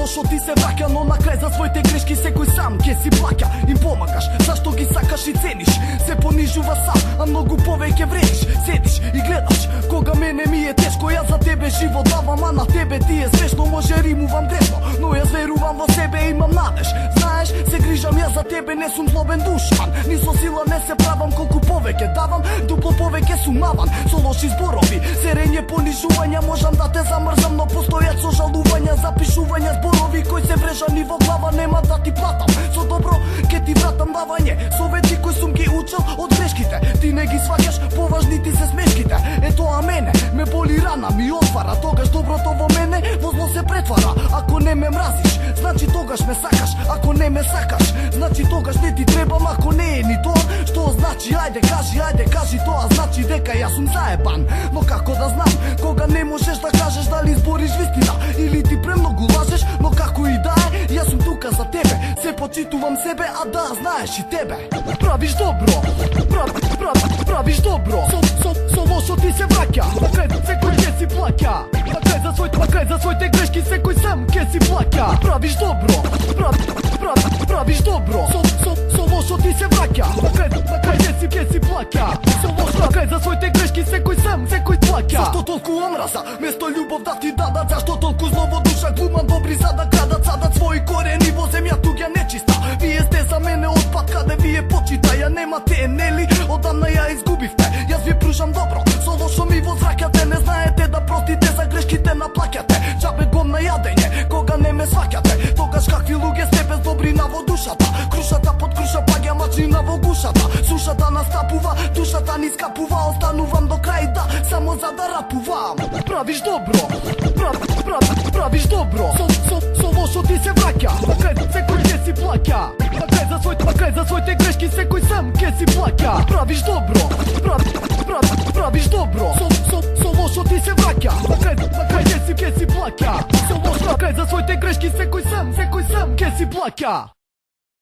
лошо ти се враќа, но на крај за своите грешки секој сам ке си плаќа. Им помагаш, зашто ги сакаш и цениш. Се понижува сам, а многу повеќе вредиш. Седиш и гледаш, кога мене ми е тешко, јас за тебе живот давам, а на тебе ти е смешно. Може римувам грешно, но јас верувам во себе, имам надеж. Знаеш, се грижам јас за тебе, не сум злобен душман. Ни со сила не се правам, колку повеќе давам, дупло повеќе сум наван. Со лоши зборови, серење понижувања, можам да те замрзам, но постојат со жалувања, запишувања зборови кои се врежани во глава, нема да ти платам. Со добро ке ти вратам давање совети кои сум ги учел од грешките. Ти не ги сваќаш, поважни ти се смешките. Тоа мене ме боли, рана ми отвара. Тогаш доброто во мене во зло се претвара. Ако не ме мразиш, значи тогаш ме сакаш. Ако не ме сакаш, значи тогаш не ти требам. Ако не е ни тоа, што значи? Ајде кажи тоа, значи дека јас сум заебан. Но како да знам, кога не можеш да кажеш дали збориш вистина или ти премногу лажеш? Но како и да е, јас сум тука за тебе. Се почитувам себе, а да знаеш и тебе. Правиш добро, правиш добро. Со лошо ти се враќа, на крај секој ке си плаќа. На крај за своите грешки секој сам ке си плаќа. Правиш добро, правиш добро. Со лошо ти се враќа, на крај ке си плаќа. Со лошо, на крај за своите грешки секој сам плаќа. Зашто толку омраза, место љубов да ти дадат? Зашто толку зло во душа глуман добри за да крадат? Садат своји корени во земја туѓа нечиста. Вие сте за мене отпад каде вие почитаја, немате нели? Одамна ја изгубивте, јас ви пружам добро. Со лошо ми возвраќате, не знаете да простите, за грешките наплаќате. Џабе гом на јадење, кога не ме сваќате. Тогаш какви луѓе сте без добрина во душата? Крушата под круша паѓа мачнина во гушата. Сушата настапува, душата ни скапува. Останувам до крај да, само за да рапувам. Правиш добро, правиш добро. Со лошо ти се враќа, на крај секој ке си плаќа. На крај за своите грешки секој сам ке си плаќа. Правиш добро, правиш добро. Со лошо ти се враќа, на крај ке си плаќа. Со лошо, на крај за своите грешки секој сам ке си плаќа.